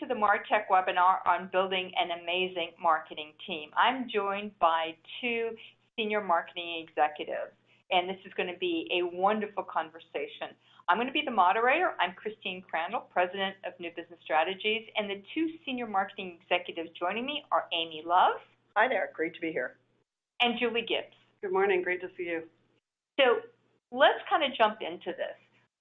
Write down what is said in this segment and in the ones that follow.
the MarTech webinar on building an amazing marketing team. I'm joined by two senior marketing executives, and this is going to be a wonderful conversation. I'm going to be the moderator. I'm Christine Crandall, President of New Business Strategies, and the two senior marketing executives joining me are Amy Love. Hi there, great to be here. And Julie Gibbs. Good morning, great to see you. So let's kind of jump into this.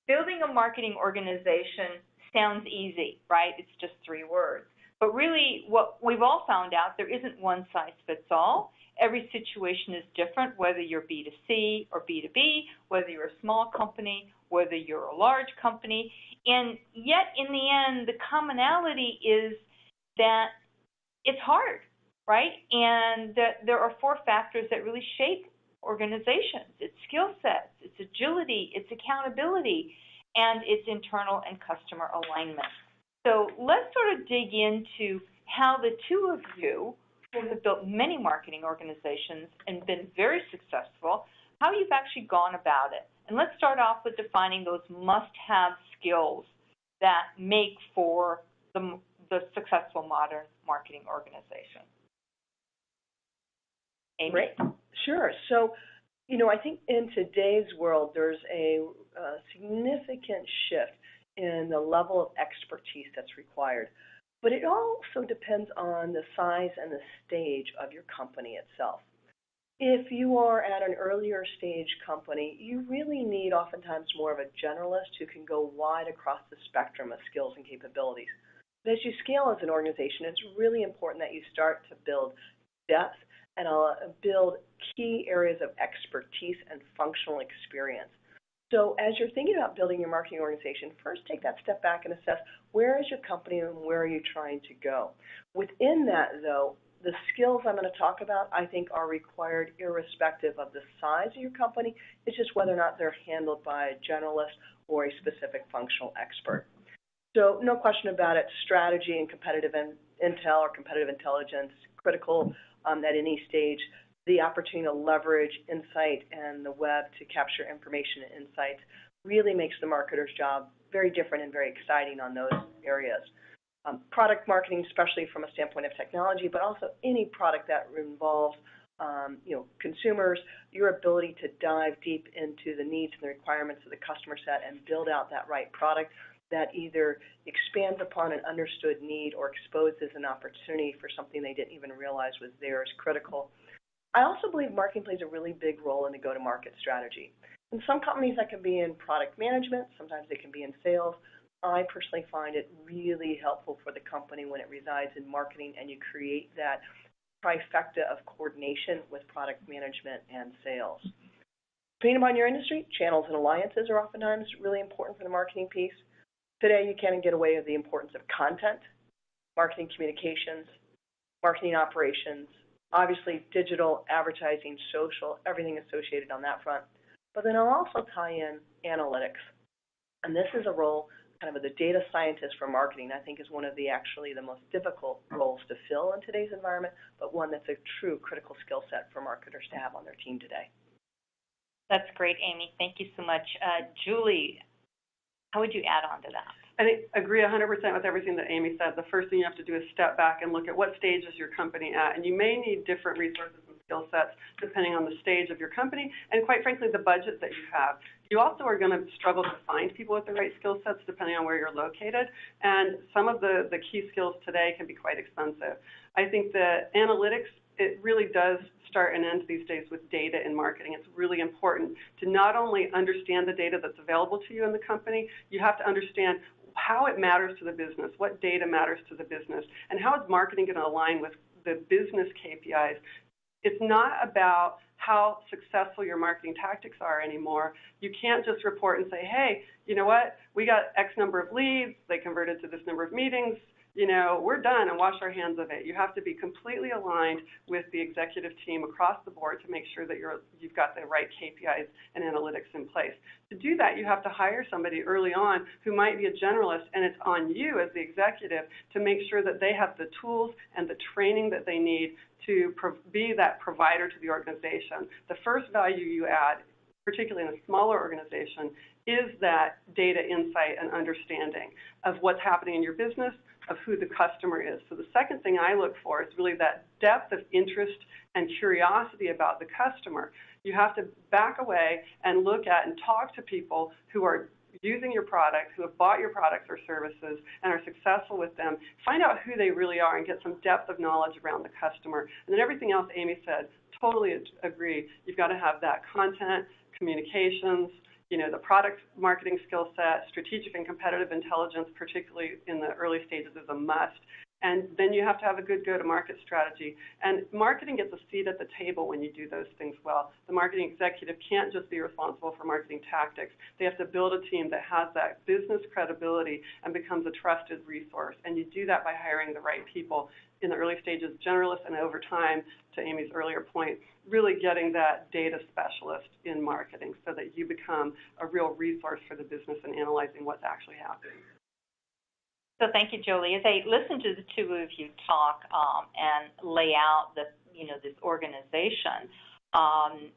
Building a marketing organization sounds easy, right? It's just 3 words. But really, what we've all found out, there isn't one size fits all. Every situation is different, whether you're B2C or B2B, whether you're a small company, whether you're a large company. And yet, in the end, the commonality is that it's hard, right? And that there are 4 factors that really shape organizations. It's skill sets, it's agility, it's accountability, and it's internal and customer alignment. So let's sort of dig into how the two of you, who have built many marketing organizations and been very successful, how you've actually gone about it. And let's start off with defining those must-have skills that make for the successful modern marketing organization. Amy? Great. Sure. So, I think in today's world, there's a significant shift in the level of expertise that's required. But it also depends on the size and the stage of your company itself. If you are at an earlier stage company, you really need oftentimes more of a generalist who can go wide across the spectrum of skills and capabilities. But as you scale as an organization, it's really important that you start to build depth and build key areas of expertise and functional experience. So as you're thinking about building your marketing organization, first take that step back and assess where is your company and where are you trying to go. Within that, though, the skills I'm going to talk about, I think, are required irrespective of the size of your company. It's just whether or not they're handled by a generalist or a specific functional expert. So no question about it, strategy and competitive intel or competitive intelligence, critical at any stage. The opportunity to leverage insight and the web to capture information and insights really makes the marketer's job very different and very exciting on those areas. Product marketing, especially from a standpoint of technology, but also any product that involves consumers, your ability to dive deep into the needs and the requirements of the customer set and build out that right product that either expands upon an understood need or exposes an opportunity for something they didn't even realize was there is critical. I also believe marketing plays a really big role in the go-to-market strategy. In some companies that can be in product management, sometimes they can be in sales. I personally find it really helpful for the company when it resides in marketing and you create that trifecta of coordination with product management and sales. Depending upon your industry, channels and alliances are oftentimes really important for the marketing piece. Today, you can't get away with the importance of content, marketing communications, marketing operations, obviously digital, advertising, social, everything associated on that front. But then I'll also tie in analytics. And this is a role, kind of the data scientist for marketing, I think is one of the most difficult roles to fill in today's environment, but one that's a true critical skill set for marketers to have on their team today. That's great, Amy. Thank you so much. Julie, how would you add on to that? I agree 100% with everything that Amy said. The first thing you have to do is step back and look at what stage is your company at. And you may need different resources and skill sets depending on the stage of your company and, quite frankly, the budget that you have. You also are going to struggle to find people with the right skill sets depending on where you're located. And some of the key skills today can be quite expensive. I think that analytics, it really does start and end these days with data in marketing. It's really important to not only understand the data that's available to you in the company, you have to understand how it matters to the business, what data matters to the business, and how is marketing going to align with the business KPIs. It's not about how successful your marketing tactics are anymore. You can't just report and say, hey, you know what, we got X number of leads, they converted to this number of meetings, we're done and wash our hands of it. You have to be completely aligned with the executive team across the board to make sure that you've got the right KPIs and analytics in place. To do that, you have to hire somebody early on who might be a generalist, and it's on you as the executive to make sure that they have the tools and the training that they need to be that provider to the organization. The first value you add, particularly in a smaller organization, is that data insight and understanding of what's happening in your business, of who the customer is. So the second thing I look for is really that depth of interest and curiosity about the customer. You have to back away and look at and talk to people who are using your product, who have bought your products or services and are successful with them. Find out who they really are and get some depth of knowledge around the customer. And then everything else Amy said, totally agree. You've got to have that content, communications, the product marketing skill set, strategic and competitive intelligence, particularly in the early stages, is a must. And then you have to have a good go-to-market strategy. And marketing gets a seat at the table when you do those things well. The marketing executive can't just be responsible for marketing tactics. They have to build a team that has that business credibility and becomes a trusted resource. And you do that by hiring the right people in the early stages, generalists, and over time, to Amy's earlier point, really getting that data specialist in marketing so that you become a real resource for the business and analyzing what's actually happening. So thank you, Julie. As I listen to the two of you talk and lay out this organization,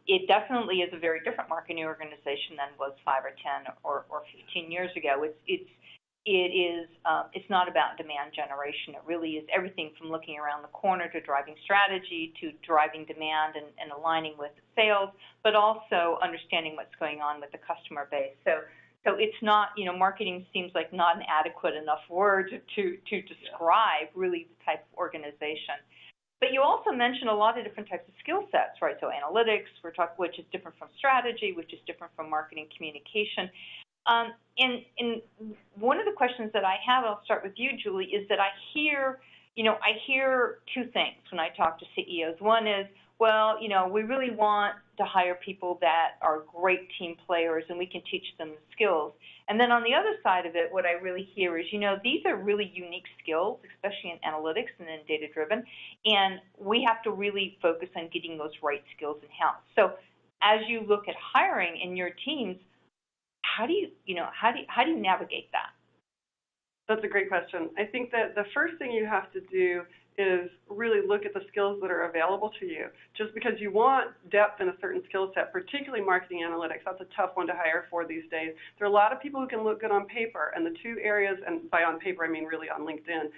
it definitely is a very different marketing organization than was 5 or 10 or 15 years ago. It's not about demand generation. It really is everything from looking around the corner to driving strategy to driving demand and aligning with sales, but also understanding what's going on with the customer base. So it's not, marketing seems like not an adequate enough word to describe really the type of organization. But you also mentioned a lot of different types of skill sets, right? So analytics, which is different from strategy, which is different from marketing communication. And one of the questions that I have, I'll start with you, Julie, is that I hear two things when I talk to CEOs. One is, well, we really want to hire people that are great team players and we can teach them the skills. And then on the other side of it, what I really hear is, these are really unique skills, especially in analytics and in data-driven, and we have to really focus on getting those right skills in-house. So as you look at hiring in your teams, how do you navigate that? That's a great question. I think that the first thing you have to do is really look at the skills that are available to you. Just because you want depth in a certain skill set, particularly marketing analytics, that's a tough one to hire for these days. There are a lot of people who can look good on paper, and the two areas, and by on paper I mean really on LinkedIn,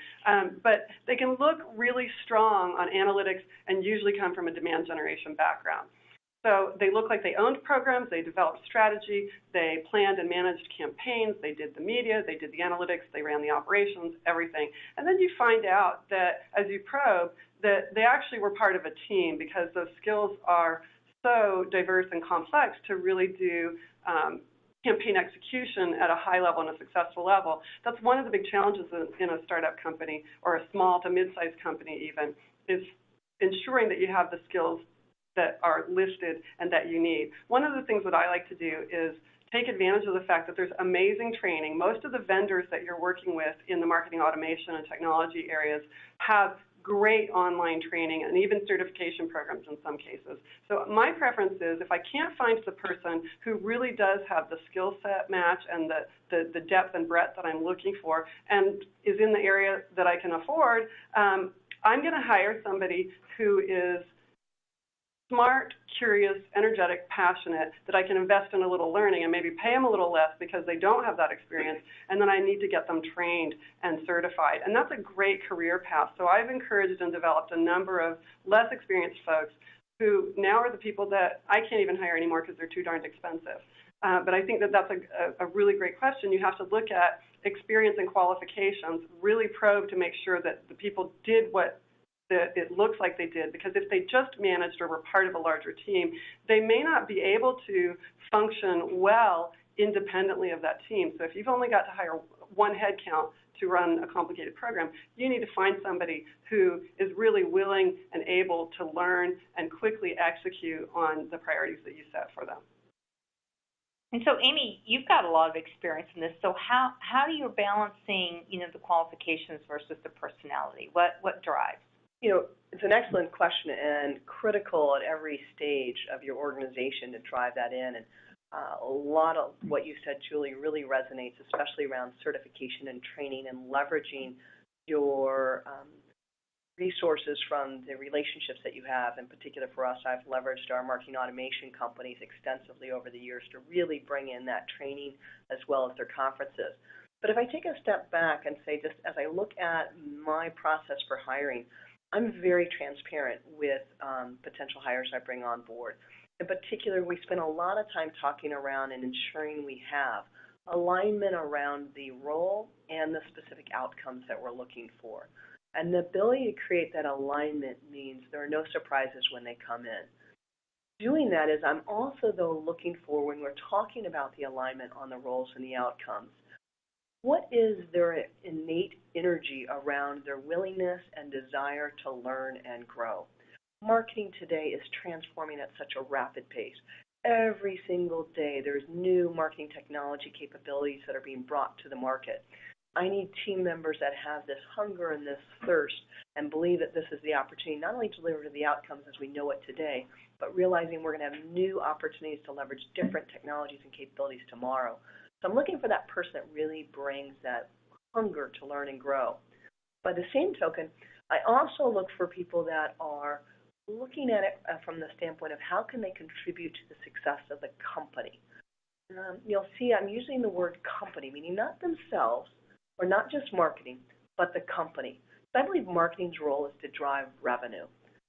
but they can look really strong on analytics and usually come from a demand generation background. So they look like they owned programs, they developed strategy, they planned and managed campaigns, they did the media, they did the analytics, they ran the operations, everything. And then you find out that as you probe, that they actually were part of a team because those skills are so diverse and complex to really do campaign execution at a high level and a successful level. That's one of the big challenges in a startup company or a small to mid-sized company even, is ensuring that you have the skills that are listed and that you need. One of the things that I like to do is take advantage of the fact that there's amazing training. Most of the vendors that you're working with in the marketing automation and technology areas have great online training and even certification programs in some cases. So my preference is if I can't find the person who really does have the skill set match and the depth and breadth that I'm looking for and is in the area that I can afford, I'm going to hire somebody who is smart, curious, energetic, passionate, that I can invest in a little learning and maybe pay them a little less because they don't have that experience, and then I need to get them trained and certified. And that's a great career path. So I've encouraged and developed a number of less experienced folks who now are the people that I can't even hire anymore because they're too darned expensive. But I think that that's a really great question. You have to look at experience and qualifications, really probe to make sure that the people did what it looks like they did, because if they just managed or were part of a larger team, they may not be able to function well independently of that team. So if you've only got to hire one headcount to run a complicated program, you need to find somebody who is really willing and able to learn and quickly execute on the priorities that you set for them. And so, Amy, you've got a lot of experience in this. So how are you balancing, the qualifications versus the personality? What drives? It's an excellent question and critical at every stage of your organization to drive that in. And a lot of what you said, Julie, really resonates, especially around certification and training and leveraging your resources from the relationships that you have. In particular for us, I've leveraged our marketing automation companies extensively over the years to really bring in that training as well as their conferences. But if I take a step back and say, just as I look at my process for hiring, I'm very transparent with potential hires I bring on board. In particular, we spend a lot of time talking around and ensuring we have alignment around the role and the specific outcomes that we're looking for. And the ability to create that alignment means there are no surprises when they come in. Doing that is I'm also, though, looking for, when we're talking about the alignment on the roles and the outcomes, what is their innate energy around their willingness and desire to learn and grow? Marketing today is transforming at such a rapid pace. Every single day, there's new marketing technology capabilities that are being brought to the market. I need team members that have this hunger and this thirst and believe that this is the opportunity not only to deliver the outcomes as we know it today, but realizing we're going to have new opportunities to leverage different technologies and capabilities tomorrow. So I'm looking for that person that really brings that hunger to learn and grow. By the same token, I also look for people that are looking at it from the standpoint of how can they contribute to the success of the company. You'll see I'm using the word company, meaning not themselves or not just marketing, but the company. So I believe marketing's role is to drive revenue.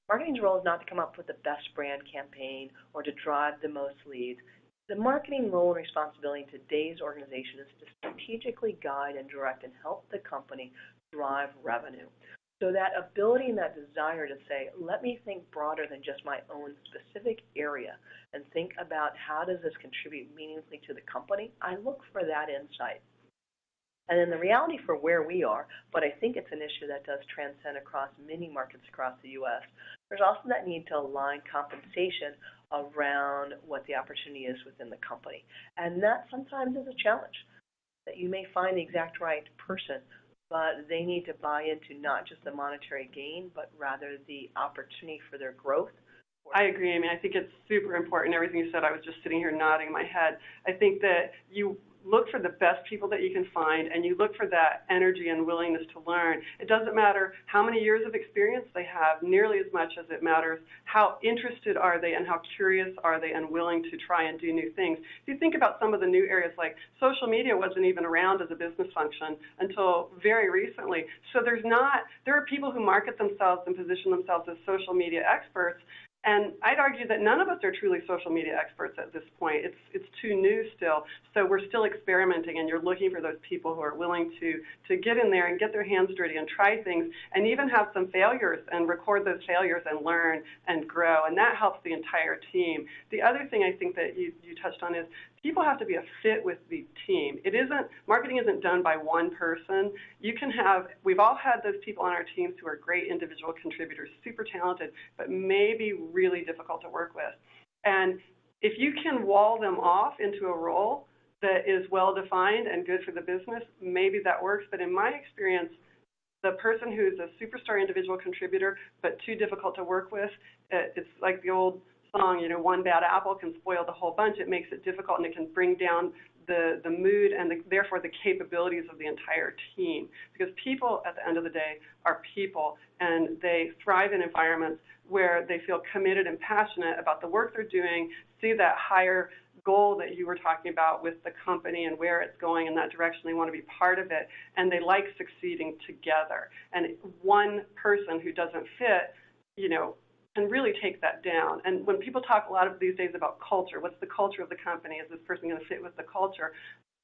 Marketing's role is not to come up with the best brand campaign or to drive the most leads. The marketing role and responsibility in today's organization is to strategically guide and direct and help the company drive revenue. So that ability and that desire to say, let me think broader than just my own specific area and think about how does this contribute meaningfully to the company, I look for that insight. And then the reality for where we are, but I think it's an issue that does transcend across many markets across the U.S., there's also that need to align compensation around what the opportunity is within the company. And that sometimes is a challenge, that you may find the exact right person, but they need to buy into not just the monetary gain, but rather the opportunity for their growth. I agree, Amy. I think it's super important. Everything you said, I was just sitting here nodding my head. I think that you look for the best people that you can find, and you look for that energy and willingness to learn. It doesn't matter how many years of experience they have, nearly as much as it matters how interested are they and how curious are they and willing to try and do new things. If you think about some of the new areas, like social media wasn't even around as a business function until very recently. So there are people who market themselves and position themselves as social media experts. And I'd argue that none of us are truly social media experts at this point. It's too new still. So we're still experimenting, and you're looking for those people who are willing to get in there and get their hands dirty and try things and even have some failures and record those failures and learn and grow. And that helps the entire team. The other thing I think that you touched on is people have to be a fit with the team. Marketing isn't done by one person. We've all had those people on our teams who are great individual contributors, super talented, but maybe really difficult to work with. And if you can wall them off into a role that is well-defined and good for the business, maybe that works. But in my experience, the person who's a superstar individual contributor but too difficult to work with, it's like the old song, one bad apple can spoil the whole bunch. It makes it difficult, and it can bring down the mood and therefore the capabilities of the entire team. Because people, at the end of the day, are people, and they thrive in environments where they feel committed and passionate about the work they're doing, see that higher goal that you were talking about with the company and where it's going in that direction. They want to be part of it, and they like succeeding together. And one person who doesn't fit, can really take that down. And when people talk a lot of these days about culture, what's the culture of the company? Is this person going to fit with the culture?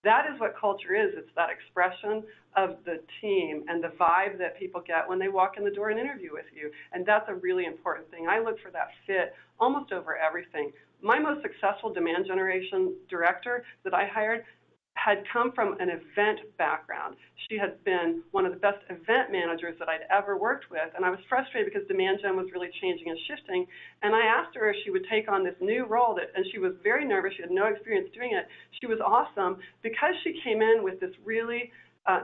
That is what culture is. It's that expression of the team and the vibe that people get when they walk in the door and interview with you. And that's a really important thing. I look for that fit almost over everything. My most successful demand generation director that I hired had come from an event background. She had been one of the best event managers that I'd ever worked with, and I was frustrated because demand gen was really changing and shifting, and I asked her if she would take on this new role, and she was very nervous. She had no experience doing it. She was awesome because she came in with this really,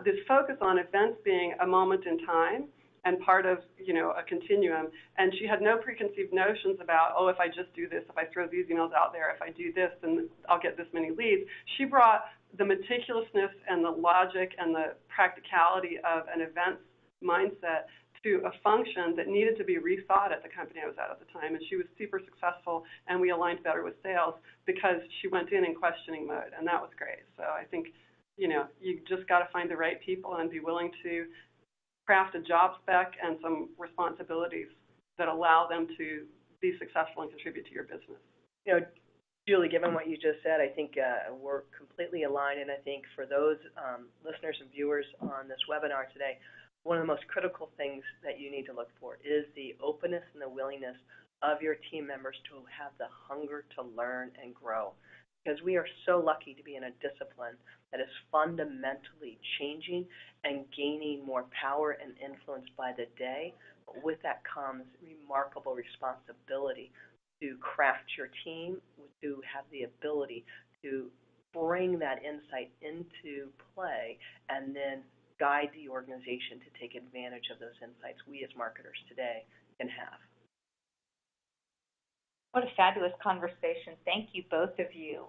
this focus on events being a moment in time and part of, a continuum. And she had no preconceived notions about, if I just do this, if I throw these emails out there, if I do this, then I'll get this many leads. She brought the meticulousness and the logic and the practicality of an events mindset to a function that needed to be rethought at the company I was at the time. And she was super successful, and we aligned better with sales because she went in questioning mode, and that was great. So I think you know, you just got to find the right people and be willing to craft a job spec and some responsibilities that allow them to be successful and contribute to your business. You know, Julie, given what you just said, I think we're completely aligned, and I think for those listeners and viewers on this webinar today, one of the most critical things that you need to look for is the openness and the willingness of your team members to have the hunger to learn and grow. Because we are so lucky to be in a discipline that is fundamentally changing and gaining more power and influence by the day. But with that comes remarkable responsibility to craft your team, to have the ability to bring that insight into play, and then guide the organization to take advantage of those insights we as marketers today can have. What a fabulous conversation. Thank you, both of you.